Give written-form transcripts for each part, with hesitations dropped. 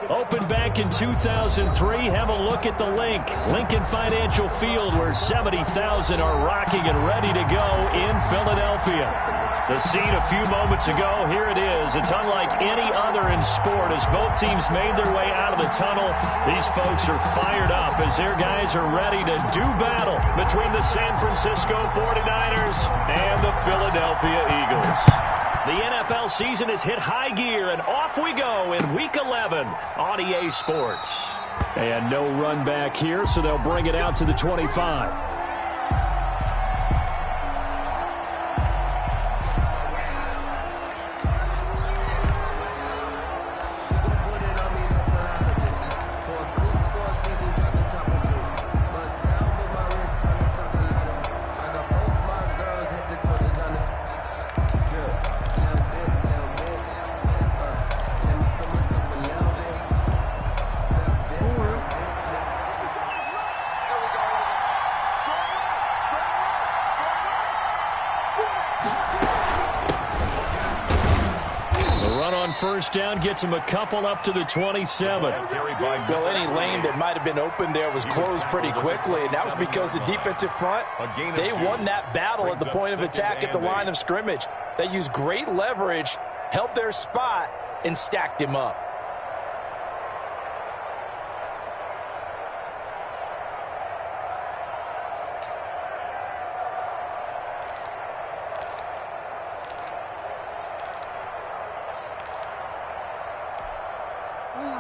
Opened back in 2003. Have a look at the link. Lincoln Financial Field, where 70,000 are rocking and ready to go in Philadelphia. The scene a few moments ago, here it is. It's unlike any other in sport as both teams made their way out of the tunnel. These folks are fired up as their guys are ready to do battle between the San Francisco 49ers and the Philadelphia Eagles. The NFL season has hit high gear, and off we go in Week 11 on EA Sports. And no run back here, so they'll bring it out to the 25. First down gets him a couple up to the 27. Well, any lane that might have been open there was closed pretty quickly, and that was because the defensive front, they won that battle at the point of attack at the line of scrimmage. They used great leverage, held their spot, and stacked him up.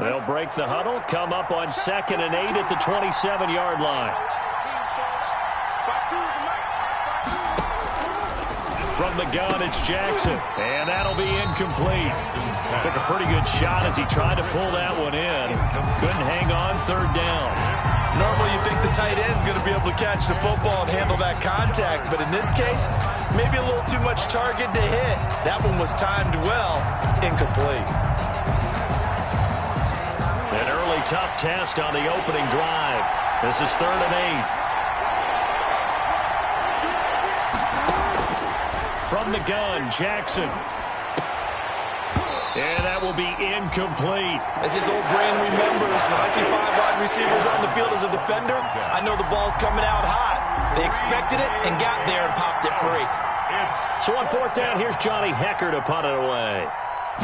They'll break the huddle, come up on 2nd and 8 at the 27-yard line. From the gun, it's Jackson, and that'll be incomplete. Took a pretty good shot as he tried to pull that one in. Couldn't hang on 3rd down. Normally you think the tight end's going to be able to catch the football and handle that contact, but in this case, maybe a little too much target to hit. That one was timed well, incomplete. An early tough test on the opening drive. This is 3rd and 8. From the gun, Jackson. And that will be incomplete. As his old brain remembers, when I see 5 wide receivers on the field as a defender, I know the ball's coming out hot. They expected it and got there and popped it free. So on 4th down, here's Johnny Hekker to punt it away.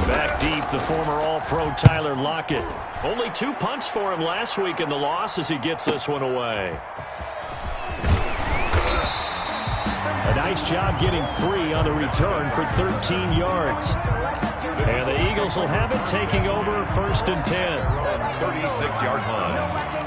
Back deep, the former All-Pro Tyler Lockett. Only 2 punts for him last week in the loss as he gets this one away. A nice job getting free on the return for 13 yards. And the Eagles will have it, taking over 1st and 10. 36-yard line.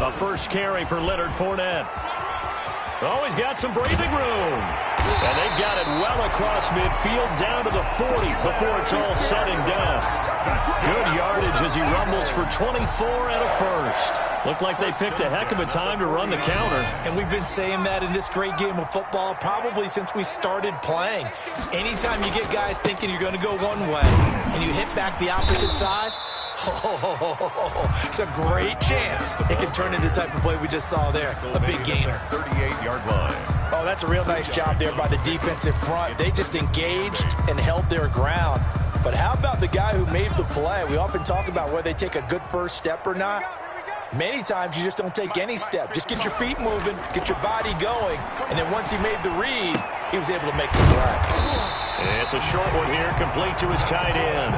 A first carry for Leonard Fournette. Oh, he's got some breathing room. And they've got it well across midfield down to the 40 before it's all said and done. Good yardage as he rumbles for 24 and a first. Looked like they picked a heck of a time to run the counter. And we've been saying that in this great game of football probably since we started playing. Anytime you get guys thinking you're going to go one way and you hit back the opposite side, it's a great chance it can turn into the type of play we just saw there, a big gainer. 38-yard line. Oh, that's a real nice job there by the defensive front. They just engaged and held their ground. But how about the guy who made the play? We often talk about whether they take a good first step or not. Many times you just don't take any step. Just get your feet moving, get your body going, and then once he made the read, he was able to make the play. It's a short one here, complete to his tight end.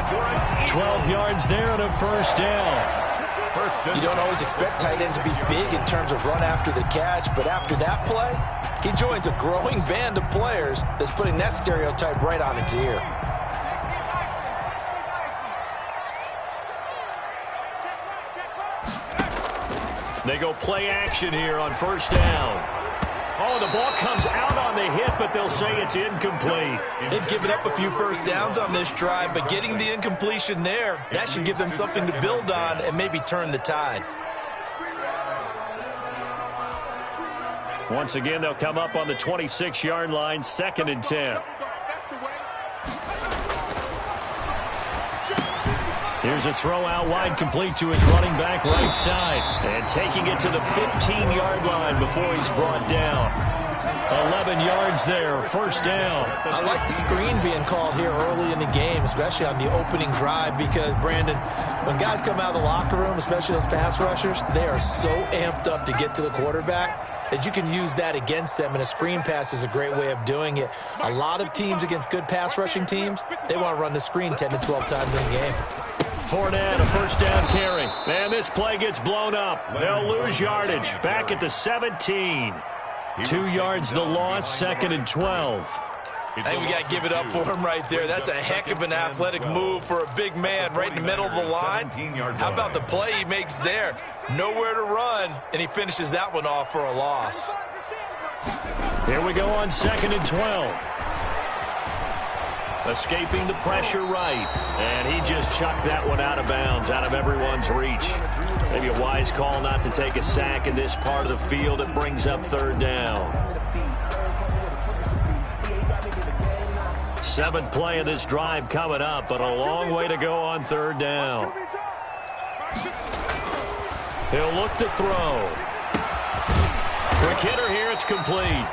12 yards there and a first down. You don't always expect tight ends to be big in terms of run after the catch, but after that play, he joins a growing band of players that's putting that stereotype right on its ear. They go play action here on first down. Oh, the ball comes out on the hit, but they'll say it's incomplete. They've given up a few first downs on this drive, but getting the incompletion there, that should give them something to build on and maybe turn the tide. Once again, they'll come up on the 26-yard line, 2nd and 10. Here's a throw out wide, complete to his running back right side. And taking it to the 15-yard line before he's brought down. 11 yards there, first down. I like the screen being called here early in the game, especially on the opening drive, because, Brandon, when guys come out of the locker room, especially those pass rushers, they are so amped up to get to the quarterback that you can use that against them, and a screen pass is a great way of doing it. A lot of teams against good pass rushing teams, they want to run the screen 10 to 12 times in a game. Fournette, a first down carry. Man, this play gets blown up. They'll lose yardage. Back at the 17. 2 yards the loss, second and 12. I think we got to give it up for him right there. That's a heck of an athletic move for a big man right in the middle of the line. How about the play he makes there? Nowhere to run, and he finishes that one off for a loss. Here we go on second and 12. Escaping the pressure right. And he just chucked that one out of bounds, out of everyone's reach. Maybe a wise call not to take a sack in this part of the field. It brings up third down. 7th play of this drive coming up, but a long way to go on third down. He'll look to throw. Quick hitter here, it's complete.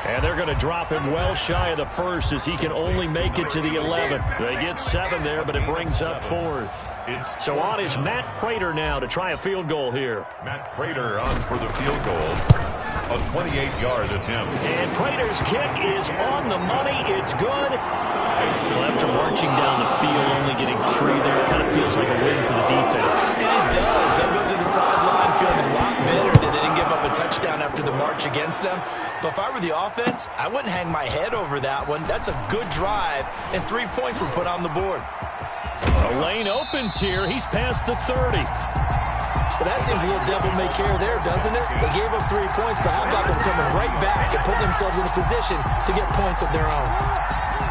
And they're going to drop him well shy of the first as he can only make it to the 11. They get 7 there, but it brings up 4th. So on is Matt Prater now to try a field goal here. Matt Prater on for the field goal. A 28-yard attempt. And Prater's kick is on the money. It's good. Well, after marching down the field, only getting 3 there, it kind of feels like a win for the defense. And it does. They'll go to the sideline feeling a lot better that they didn't give up a touchdown after the march against them. But if I were the offense, I wouldn't hang my head over that one. That's a good drive, and 3 points were put on the board. A lane opens here. He's past the 30. But that seems a little devil-may-care there, doesn't it? They gave up 3 points, but how about them coming right back and putting themselves in a position to get points of their own?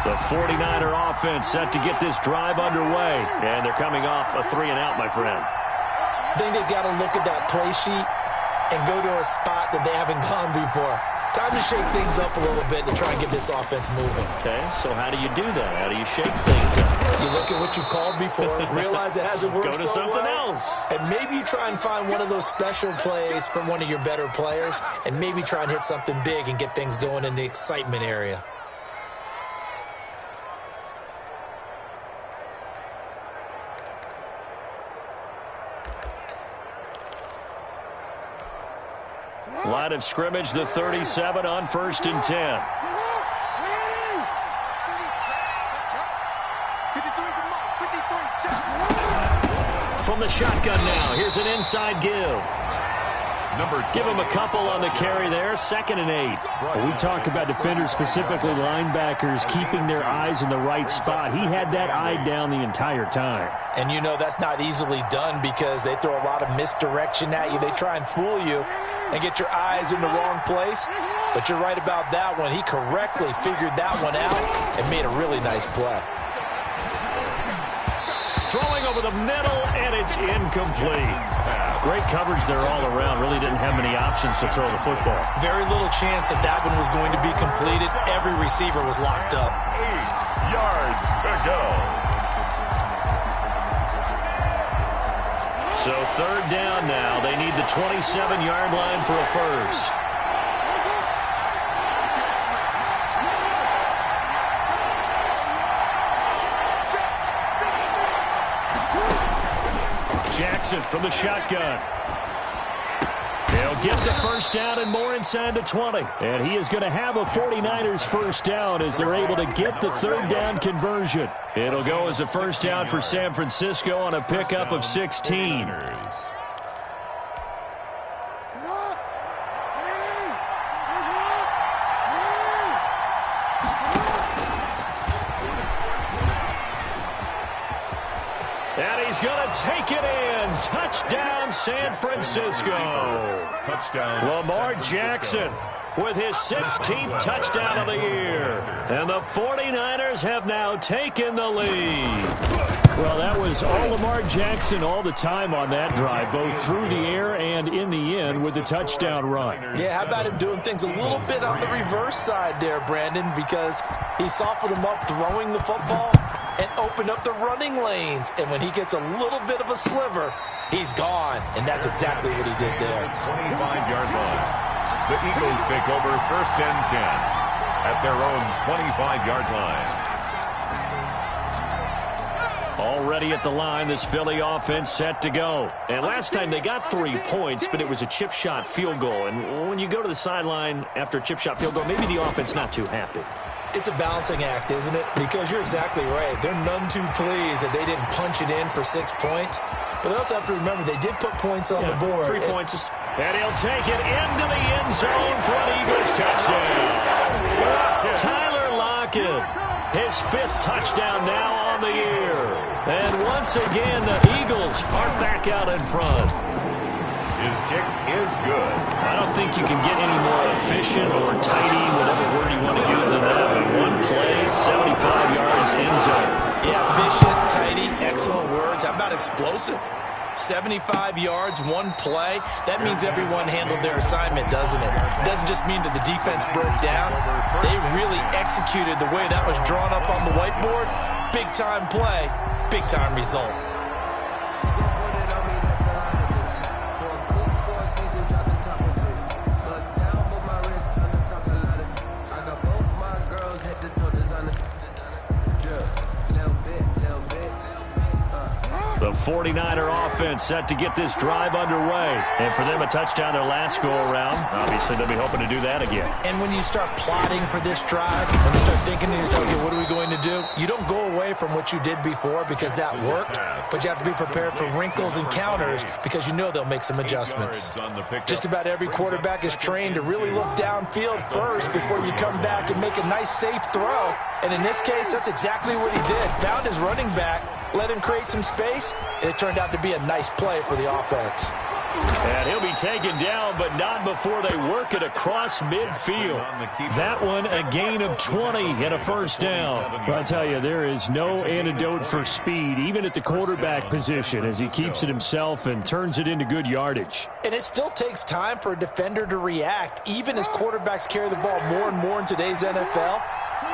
The 49er offense set to get this drive underway. And they're coming off a 3-and-out, my friend. I think they've got to look at that play sheet and go to a spot that they haven't gone before. Time to shake things up a little bit to try and get this offense moving. Okay, so how do you do that? How do you shake things up? You look at what you've called before, realize it hasn't worked Go to so something well, else. and maybe you try and find one of those special plays from one of your better players, and maybe try and hit something big and get things going in the excitement area. Line of scrimmage, the 37 on 1st and 10. From the shotgun now, here's an inside give. Give him a couple on the carry there, 2nd and 8. We talk about defenders, specifically linebackers, keeping their eyes in the right spot. He had that eye down the entire time. And you know that's not easily done because they throw a lot of misdirection at you. They try and fool you and get your eyes in the wrong place. But you're right about that one. He correctly figured that one out and made a really nice play. Throwing over the middle, and it's incomplete. Great coverage there all around. Really didn't have many options to throw the football. Very little chance that that one was going to be completed. Every receiver was locked up. 8 yards to go. So 3rd down now. They need the 27-yard line for a first. Jackson from the shotgun. He'll get the first down and more inside the 20. And he is going to have a 49ers first down as they're able to get the 3rd down conversion. It'll go as a first down for San Francisco on a pickup of 16. And he's going to take it in. Touchdown, San Francisco. Touchdown. Lamar Jackson with his 16th touchdown of the year. And the 49ers have now taken the lead. Well, that was all Lamar Jackson all the time on that drive, both through the air and in the end with the touchdown run. Yeah, how about him doing things a little bit on the reverse side there, Brandon, because he softened him up throwing the football, and open up the running lanes. And when he gets a little bit of a sliver, he's gone. And that's exactly what he did there. 25-yard line. The Eagles take over 1st and 10 at their own 25-yard line. Already at the line, this Philly offense set to go. And last time they got 3 points, but it was a chip shot field goal. And when you go to the sideline after a chip shot field goal, maybe the offense not too happy. It's a balancing act, isn't it? Because you're exactly right. They're none too pleased that they didn't punch it in for 6 points. But they also have to remember they did put points on the board. 3 points. And he'll take it into the end zone for an Eagles touchdown. Tyler Lockett, his 5th touchdown now on the year. And once again, the Eagles are back out in front. His kick is good. I don't think you can get any more efficient or tidy, whatever word you want to use in that. But one play, 75 yards end zone. Yeah, efficient, tidy, excellent words. How about explosive? 75 yards, one play. That means everyone handled their assignment, doesn't it? It doesn't just mean that the defense broke down. They really executed the way that was drawn up on the whiteboard. Big-time play, big-time result. The 49er offense set to get this drive underway. And for them, a touchdown their last go-around. Obviously, they'll be hoping to do that again. And when you start plotting for this drive, when you start thinking to yourself, okay, what are we going to do? You don't go away from what you did before because that worked, but you have to be prepared for wrinkles and counters because you know they'll make some adjustments. Just about every quarterback is trained to really look downfield first before you come back and make a nice, safe throw. And in this case, that's exactly what he did. Found his running back, let him create some space, and it turned out to be a nice play for the offense. And he'll be taken down, but not before they work it across midfield. That one, a gain of 20 and a first down. Well, I'll tell you, there is no antidote for speed, even at the quarterback position, as he keeps it himself and turns it into good yardage. And it still takes time for a defender to react, even as quarterbacks carry the ball more and more in today's NFL.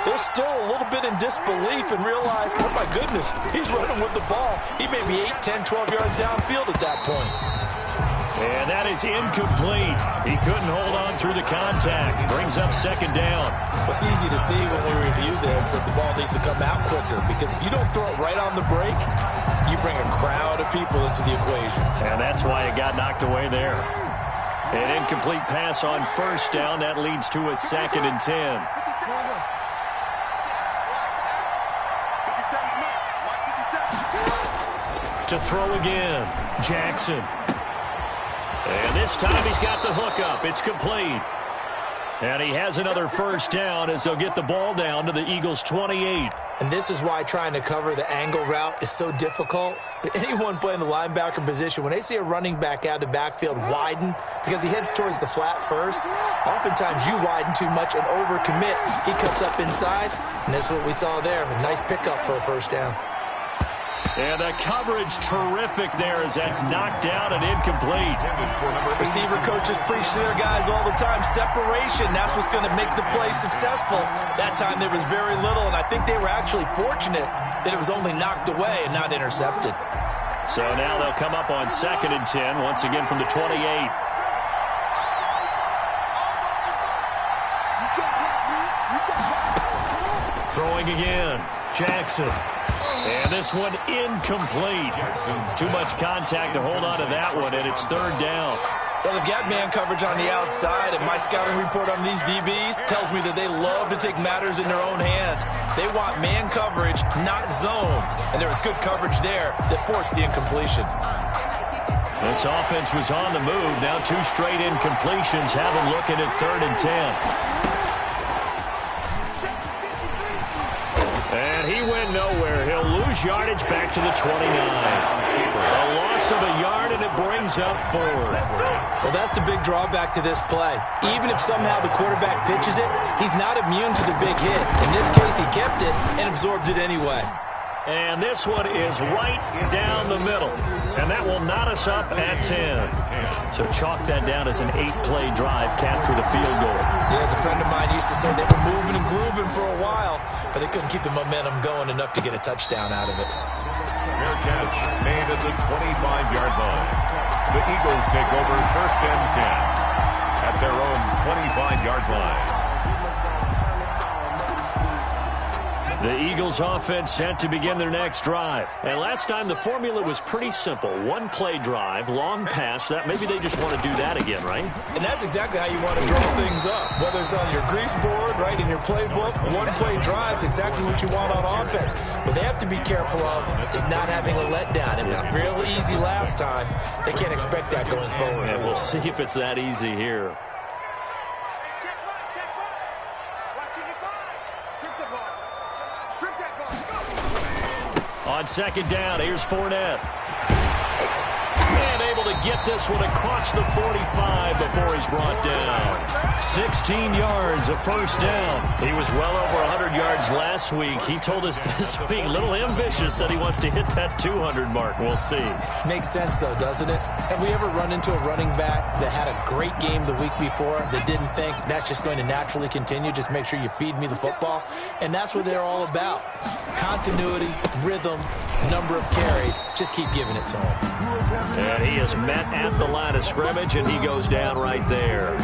They're still a little bit in disbelief and realize, oh my goodness, he's running with the ball. He may be 8, 10, 12 yards downfield at that point. And that is incomplete. He couldn't hold on through the contact. Brings up second down. It's easy to see when we review this that the ball needs to come out quicker, because if you don't throw it right on the break, you bring a crowd of people into the equation. And that's why it got knocked away there. An incomplete pass on first down. That leads to a 2nd and 10. To throw again, Jackson. And this time he's got the hook up. It's complete. And he has another first down as they'll get the ball down to the Eagles' 28. And this is why trying to cover the angle route is so difficult. Anyone playing the linebacker position, when they see a running back out of the backfield widen because he heads towards the flat first, oftentimes you widen too much and overcommit. He cuts up inside, and that's what we saw there. A nice pickup for a first down. And the coverage terrific there as that's knocked down and incomplete. Receiver coaches preach to their guys all the time. Separation, that's what's going to make the play successful. That time there was very little, and I think they were actually fortunate that it was only knocked away and not intercepted. So now they'll come up on 2nd and 10, once again from the 28. Throwing again, Jackson. And this one incomplete. Too much contact to hold on to that one, and it's 3rd down. Well, they've got man coverage on the outside, and my scouting report on these DBs tells me that they love to take matters in their own hands. They want man coverage, not zone. And there was good coverage there that forced the incompletion. This offense was on the move. Now 2 straight incompletions have them looking at 3rd and 10. And he went nowhere. He'll lose yardage back to the 29. A loss of a yard, and it brings up 4th. Well, that's the big drawback to this play. Even if somehow the quarterback pitches it, he's not immune to the big hit. In this case, he kept it and absorbed it anyway. And this one is right down the middle. And that will knot us up at 10. So chalk that down as an 8-play drive, capped with a field goal. Yeah, as a friend of mine used to say, they were moving and grooving for a while, but they couldn't keep the momentum going enough to get a touchdown out of it. Fair catch made at the 25-yard line. The Eagles take over first and 10 at their own 25-yard line. The Eagles offense set to begin their next drive. And last time the formula was pretty simple. One-play drive, long pass. That maybe they just want to do that again, right? And that's exactly how you want to draw things up. Whether it's on your grease board, right, in your playbook, one-play drive's exactly what you want on offense. What they have to be careful of is not having a letdown. It was real easy last time. They can't expect that going forward. And we'll see if it's that easy here. On second down, here's Fournette. And able to get this one across the 45 before he's brought down. 16 yards, a first down. He was well over 100 yards last week. He told us this week, a little ambitious, said he wants to hit that 200 mark. We'll see. Makes sense, though, doesn't it? Have we ever run into a running back that had a great game the week before that didn't think that's just going to naturally continue? Just make sure you feed me the football. And that's what they're all about. Continuity, rhythm, number of carries. Just keep giving it to him. And he is met at the line of scrimmage, and he goes down right there.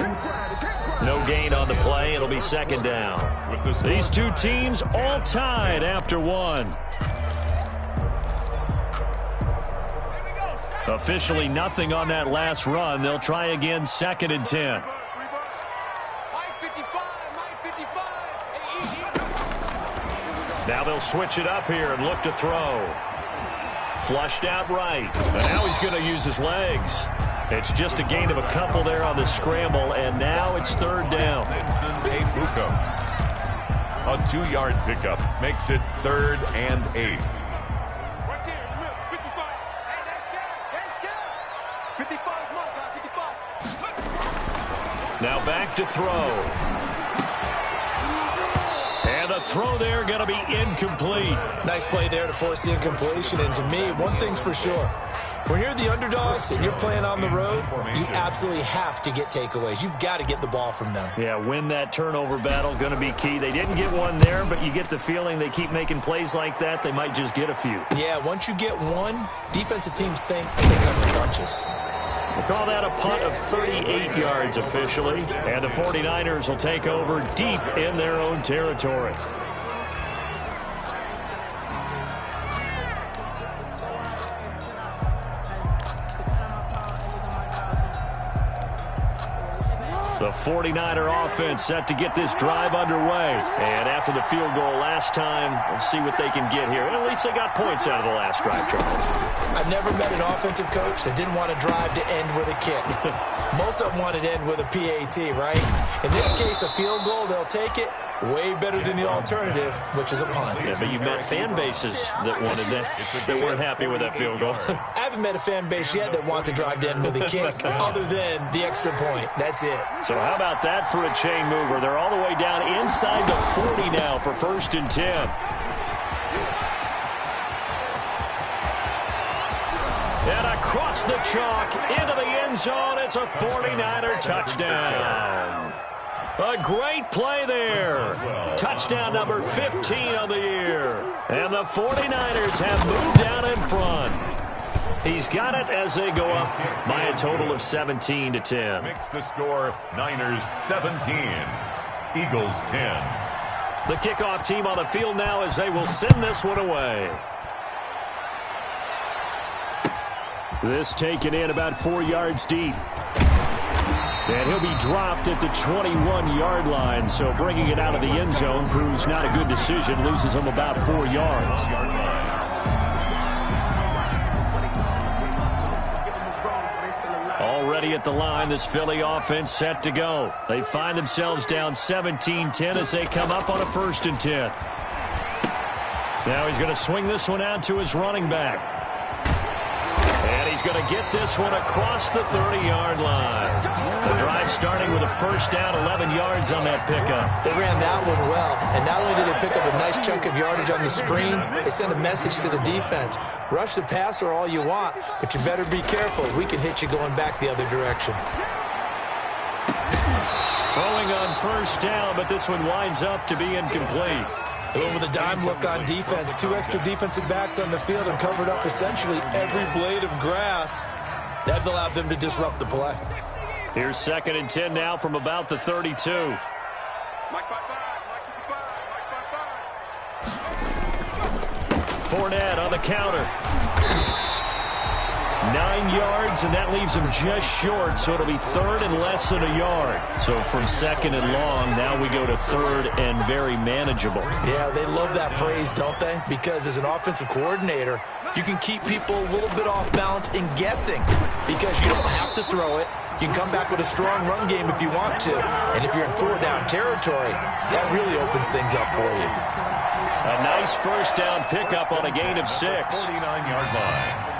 No gain on the play. It'll be second down. These two teams all tied after one. Officially nothing on that last run. They'll try again, second and 10. Now they'll switch it up here and look to throw. Flushed out right. And now he's going to use his legs. It's just a gain of a couple there on the scramble, and now it's third down. A 2-yard pickup makes it 3rd and 8. Now back to throw. And the throw there going to be incomplete. Nice play there to force the incompletion. And to me, one thing's for sure. When you're the underdogs and you're playing on the road, you absolutely have to get takeaways. You've got to get the ball from them. Yeah, win that turnover battle, going to be key. They didn't get one there, but you get the feeling they keep making plays like that, they might just get a few. Yeah, once you get one, defensive teams think they come in bunches. We'll call that a punt of 38 yards officially, and the 49ers will take over deep in their own territory. The 49er offense set to get this drive underway. And after the field goal last time, we'll see what they can get here. And at least they got points out of the last drive, Charles. I've never met an offensive coach that didn't want a drive to end with a kick. Most of them wanted to end with a PAT, right? In this case, a field goal, they'll take it. Way better than the alternative, which is a punt. Yeah, but you've met fan bases that wanted that, that weren't happy with that field goal. I haven't met a fan base yet that wants a drive to end with a kick, other than the extra point. That's it. So how about that for a chain mover? They're all the way down inside the 40 now for 1st and 10. And across the chalk into the end zone, it's a 49er touchdown. A great play there. Touchdown number 15 on the year. And the 49ers have moved down in front. He's got it as they go up by a total of 17-10. Makes the score Niners 17, Eagles 10. The kickoff team on the field now as they will send this one away. This taken in about 4 yards deep. And he'll be dropped at the 21-yard line, so bringing it out of the end zone proves not a good decision. Loses him about 4 yards. Already at the line, this Philly offense set to go. They find themselves down 17-10 as they come up on a 1st and 10. Now he's going to swing this one out to his running back. And he's going to get this one across the 30-yard line. The drive starting with a first down, 11 yards on that pickup. They ran that one well, and not only did they pick up a nice chunk of yardage on the screen, they sent a message to the defense. Rush the passer all you want, but you better be careful. We can hit you going back the other direction. Throwing on first down, but this one winds up to be incomplete. They went with a dime look on defense. 2 extra defensive backs on the field and covered up essentially every blade of grass. That allowed them to disrupt the play. Here's 2nd and 10 now from about the 32. Fournette on the counter. 9 yards, and that leaves him just short, so it'll be 3rd and less than a yard. So from 2nd and long, now we go to 3rd and very manageable. Yeah, they love that phrase, don't they? Because as an offensive coordinator, you can keep people a little bit off balance and guessing because you don't have to throw it. You can come back with a strong run game if you want to. And if you're in 4-down territory, that really opens things up for you. A nice first down pickup on a gain of 6. 49-yard line.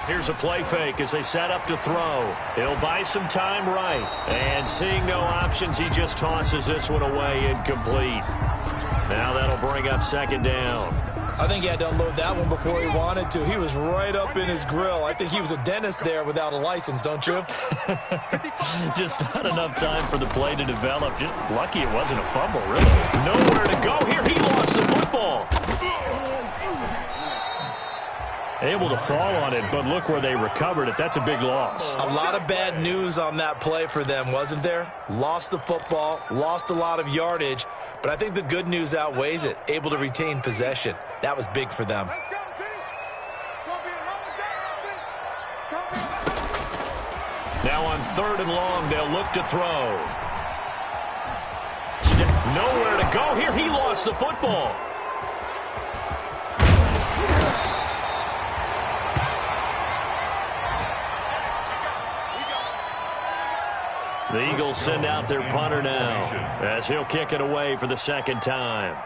Here's a play fake as they set up to throw. He'll buy some time right. And seeing no options, he just tosses this one away incomplete. Now that'll bring up 2nd down. I think he had to unload that one before he wanted to. He was right up in his grill. I think he was a dentist there without a license, don't you? Just not enough time for the play to develop. Just lucky it wasn't a fumble, really. Nowhere to go here. He lost the football. Able to fall on it, but look where they recovered it. That's a big loss. A lot of bad news on that play for them, wasn't there? Lost the football, lost a lot of yardage, but I think the good news outweighs it. Able to retain possession. That was big for them. Now on 3rd and long, they'll look to throw. Nowhere to go here. He lost the football. The Eagles send out their punter now as he'll kick it away for the 2nd time.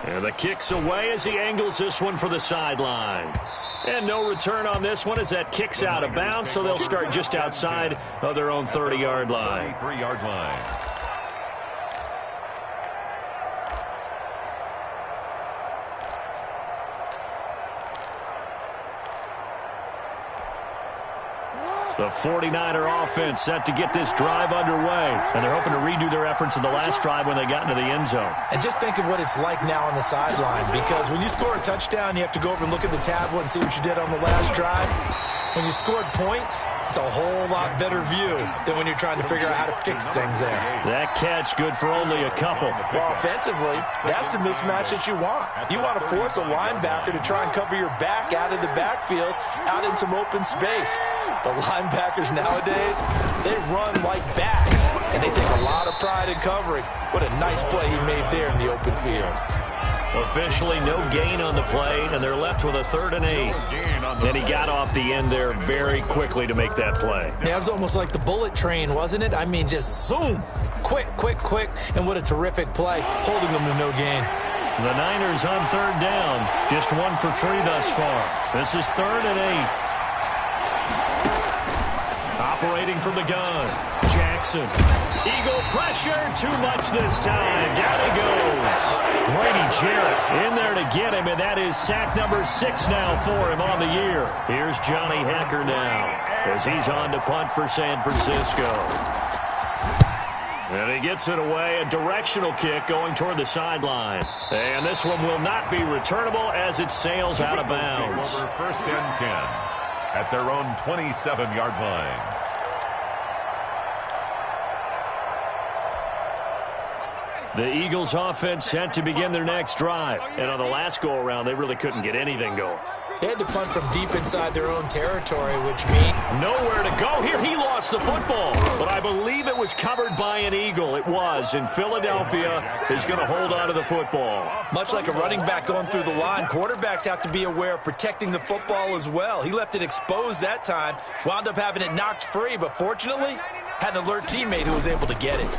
And the kick's away as he angles this one for the sideline. And no return on this one as that kick's out of bounds, so they'll start just outside of their own 30-yard line. 3-yard line. The 49er offense set to get this drive underway. And they're hoping to redo their efforts in the last drive when they got into the end zone. And just think of what it's like now on the sideline, because when you score a touchdown, you have to go over and look at the tablet and see what you did on the last drive. When you scored points, it's a whole lot better view than when you're trying to figure out how to fix things there. That catch good for only a couple. Well, offensively, that's the mismatch that you want. You want to force a linebacker to try and cover your back out of the backfield, out in some open space. The linebackers nowadays, they run like backs, and they take a lot of pride in covering. What a nice play he made there in the open field. Officially no gain on the play, and they're left with a 3rd and 8. And he got off the end there very quickly to make that play. Yeah, it was almost like the bullet train, wasn't it? I mean, just zoom, quick, quick, quick, and what a terrific play, holding them to no gain. The Niners on 3rd down, just 1 for 3 thus far. This is 3rd and 8. Operating from the gun, Jackson. Eagle pressure, too much this time. Down he goes. Grady Jarrett in there to get him, and that is sack number 6 now for him on the year. Here's Johnny Hekker now as he's on to punt for San Francisco. And he gets it away, a directional kick going toward the sideline. And this one will not be returnable as it sails out of bounds. Over 1st and 10 at their own 27-yard line. The Eagles offense set to begin their next drive. And on the last go-around, they really couldn't get anything going. They had to punt from deep inside their own territory, which means nowhere to go here. He lost the football. But I believe it was covered by an Eagle. It was. And Philadelphia is going to hold on to the football. Much like a running back going through the line, quarterbacks have to be aware of protecting the football as well. He left it exposed that time, wound up having it knocked free, but fortunately, had an alert teammate who was able to get it.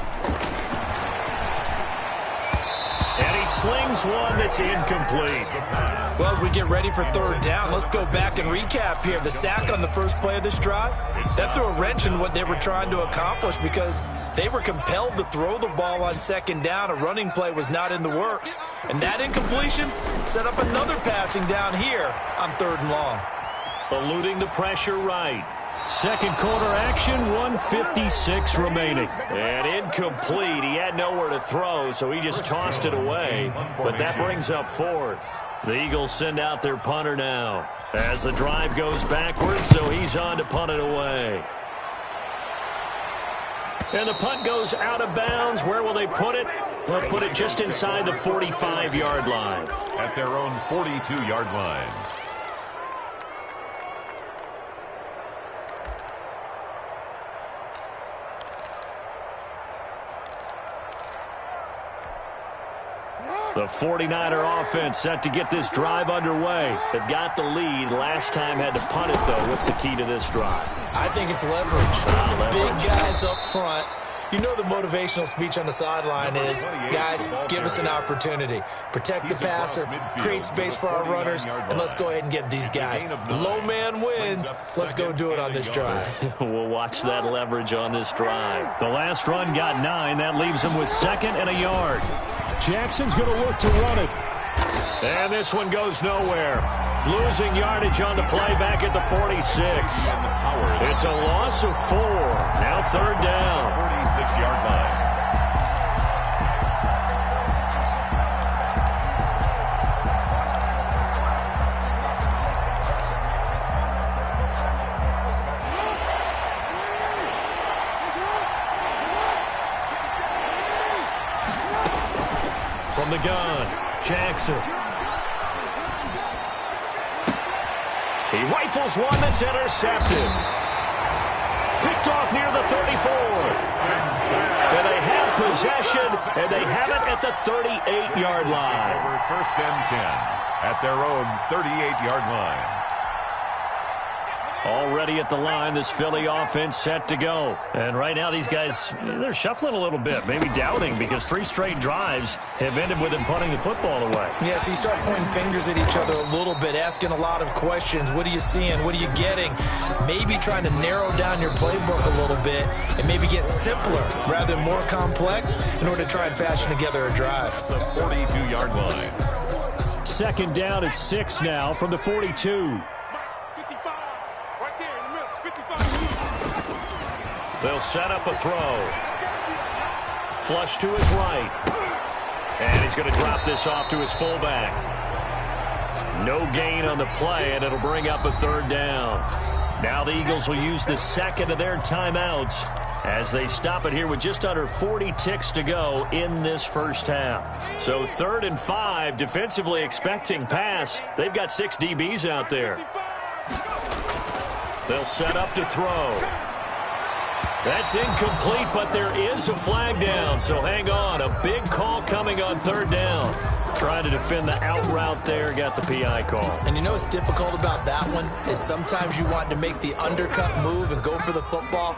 And he slings one that's incomplete. Well, as we get ready for third down, let's go back and recap here. The sack on the first play of this drive, that threw a wrench in what they were trying to accomplish because they were compelled to throw the ball on second down. A running play was not in the works. And that incompletion set up another passing down here on third and long. Eluding the pressure right. Second quarter action, 1:56 remaining. And incomplete. He had nowhere to throw, so he just tossed it away. But that brings up fourth. The Eagles send out their punter now as the drive goes backwards, so he's on to punt it away. And the punt goes out of bounds. Where will they put it? They'll put it just inside the 45-yard line. At their own 42-yard line. The 49er offense set to get this drive underway. They've got the lead. Last time had to punt it, though. What's the key to this drive? I think it's leverage. Big guys up front. You know the motivational speech on the sideline is, guys, give us an opportunity. Protect the passer, create space for our runners, and let's go ahead and get these guys. Low man wins. Let's go do it on this drive. We'll watch that leverage on this drive. The last run got 9. That leaves him with 2nd and a yard. Jackson's going to look to run it. And this one goes nowhere. Losing yardage on the play back at the 46. It's a loss of 4. Now third down. 46-yard line. From the gun, Jackson. He rifles one that's intercepted. Picked off near the 34. And they have possession, and they have it at the 38-yard line. Over 1st and 10 at their own 38-yard line. Already at the line, this Philly offense set to go. And right now, these guys, they're shuffling a little bit, maybe doubting, because 3 straight drives have ended with them punting the football away. Yeah, so you start pointing fingers at each other a little bit, asking a lot of questions. What are you seeing? What are you getting? Maybe trying to narrow down your playbook a little bit and maybe get simpler rather than more complex in order to try and fashion together a drive. The 42-yard line. 2nd down at 6 now from the 42. They'll set up a throw. Flush to his right. And he's going to drop this off to his fullback. No gain on the play, and it'll bring up a third down. Now the Eagles will use the 2nd of their timeouts as they stop it here with just under 40 ticks to go in this first half. So 3rd and 5, defensively expecting pass. They've got 6 DBs out there. They'll set up to throw. That's incomplete, but there is a flag down, so hang on. A big call coming on 3rd down. Trying to defend the out route there, got the PI call. And you know what's difficult about that one is sometimes you want to make the undercut move and go for the football.